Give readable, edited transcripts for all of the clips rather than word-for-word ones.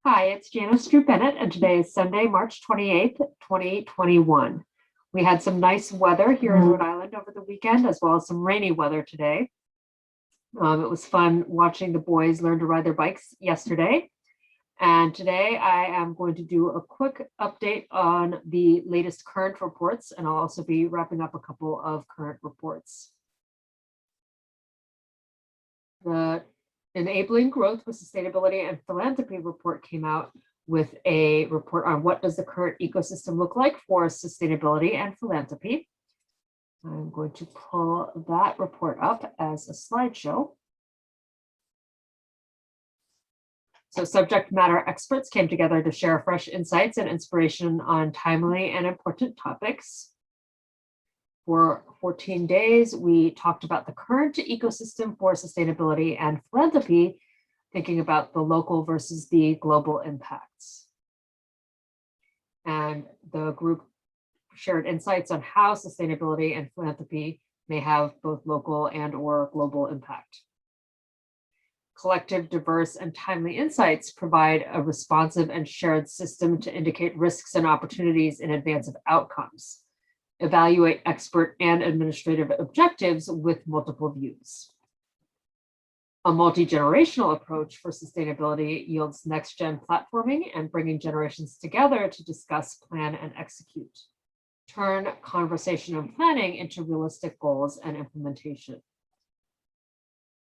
Hi, it's Janice Dru-Bennett, and today is Sunday, March 28th, 2021. We had some nice weather here in Rhode Island over the weekend, as well as some rainy weather today. It was fun watching the boys learn to ride their bikes yesterday. And today I am going to do a quick update on the latest current reports, and I'll also be wrapping up a couple of current reports. The Enabling Growth with Sustainability and Philanthropy report came out with a report on what does the current ecosystem look like for sustainability and philanthropy. I'm going to pull that report up as a slideshow. So subject matter experts came together to share fresh insights and inspiration on timely and important topics. For 14 days, we talked about the current ecosystem for sustainability and philanthropy, thinking about the local versus the global impacts. And the group shared insights on how sustainability and philanthropy may have both local and/or global impact. Collective, diverse, and timely insights provide a responsive and shared system to indicate risks and opportunities in advance of outcomes. Evaluate expert and administrative objectives with multiple views. A multi-generational approach for sustainability yields next-gen platforming and bringing generations together to discuss, plan, and execute. Turn conversation and planning into realistic goals and implementation.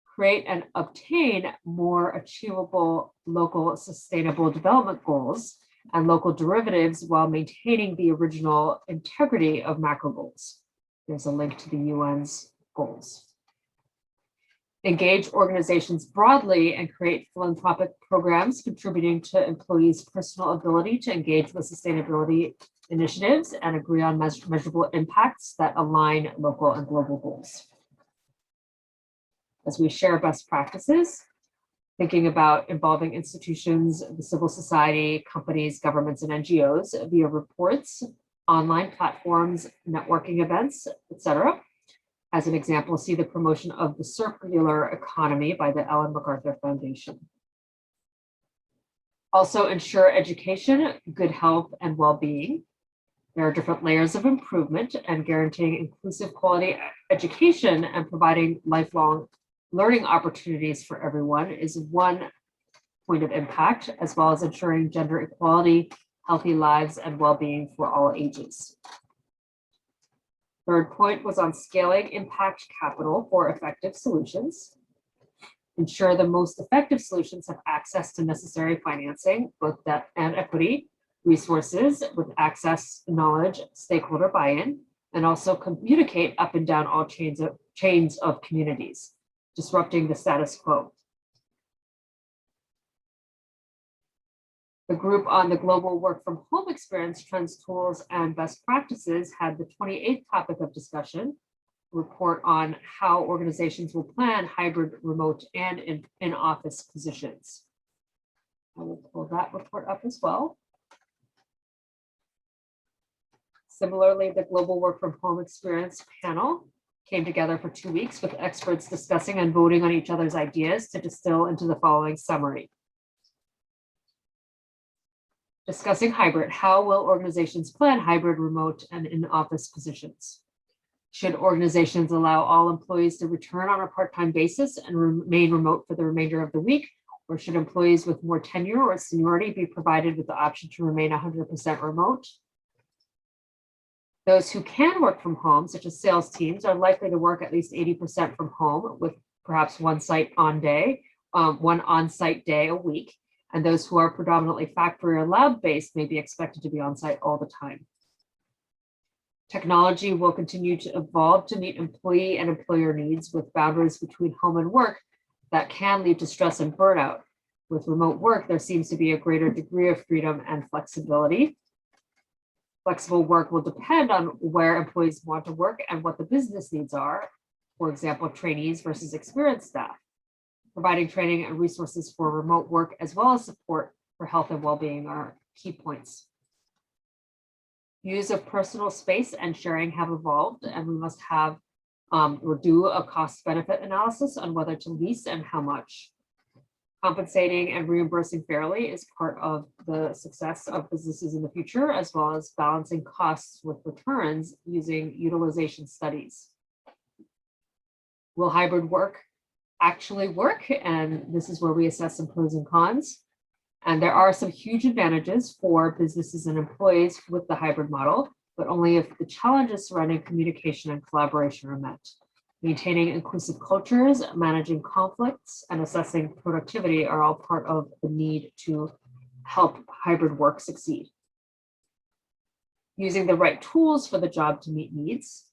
Create and obtain more achievable local sustainable development goals and local derivatives while maintaining the original integrity of macro goals. There's a link to the UN's goals. Engage organizations broadly and create philanthropic programs contributing to employees' personal ability to engage with sustainability initiatives and agree on measurable impacts that align local and global goals. As we share best practices, thinking about involving institutions, the civil society, companies, governments, and NGOs via reports, online platforms, networking events, etc. As an example, see the promotion of the circular economy by the Ellen MacArthur Foundation. Also ensure education, good health, and well-being. There are different layers of improvement, and guaranteeing inclusive quality education and providing lifelong learning opportunities for everyone is one point of impact, as well as ensuring gender equality, healthy lives, and well-being for all ages. Third point was on scaling impact capital for effective solutions. Ensure the most effective solutions have access to necessary financing, both debt and equity, resources with access, knowledge, stakeholder buy-in, and also communicate up and down all chains of communities, disrupting the status quo. The group on the global work from home experience, trends, tools, and best practices had the 28th topic of discussion, report on how organizations will plan hybrid, remote, and in-office positions. I will pull that report up as well. Similarly, the global work from home experience panel came together for 2 weeks with experts discussing and voting on each other's ideas to distill into the following summary. Discussing hybrid, how will organizations plan hybrid, remote, and in-office positions? Should organizations allow all employees to return on a part-time basis and remain remote for the remainder of the week? Or should employees with more tenure or seniority be provided with the option to remain 100% remote? Those who can work from home, such as sales teams, are likely to work at least 80% from home with perhaps one on-site day a week. And those who are predominantly factory or lab-based may be expected to be on-site all the time. Technology will continue to evolve to meet employee and employer needs with boundaries between home and work that can lead to stress and burnout. With remote work, there seems to be a greater degree of freedom and flexibility. Flexible work will depend on where employees want to work and what the business needs are. For example, trainees versus experienced staff. Providing training and resources for remote work as well as support for health and well-being are key points. Views of personal space and sharing have evolved, and we must have or do a cost-benefit analysis on whether to lease and how much. Compensating and reimbursing fairly is part of the success of businesses in the future, as well as balancing costs with returns using utilization studies. Will hybrid work actually work? And this is where we assess some pros and cons. And there are some huge advantages for businesses and employees with the hybrid model, but only if the challenges surrounding communication and collaboration are met. Maintaining inclusive cultures, managing conflicts, and assessing productivity are all part of the need to help hybrid work succeed. Using the right tools for the job to meet needs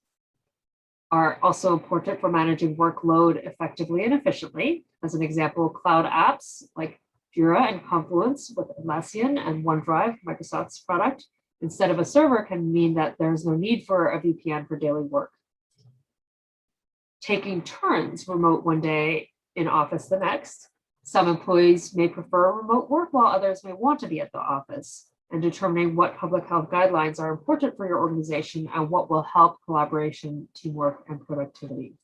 are also important for managing workload effectively and efficiently. As an example, cloud apps like Jira and Confluence with Atlassian and OneDrive, Microsoft's product, instead of a server can mean that there's no need for a VPN for daily work. Taking turns remote one day, in office the next. Some employees may prefer remote work while others may want to be at the office, and determining what public health guidelines are important for your organization and what will help collaboration, teamwork, and productivity.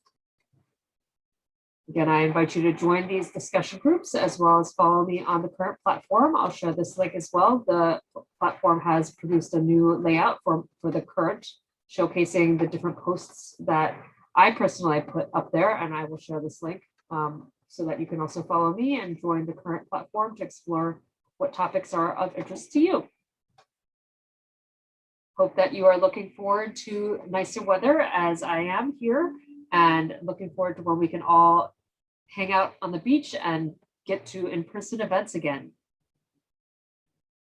Again, I invite you to join these discussion groups as well as follow me on the current platform. I'll share this link as well. The platform has produced a new layout for the current, showcasing the different posts that I personally put up there, and I will share this link so that you can also follow me and join the current platform to explore what topics are of interest to you. Hope that you are looking forward to nicer weather as I am here, and looking forward to when we can all hang out on the beach and get to in-person events again.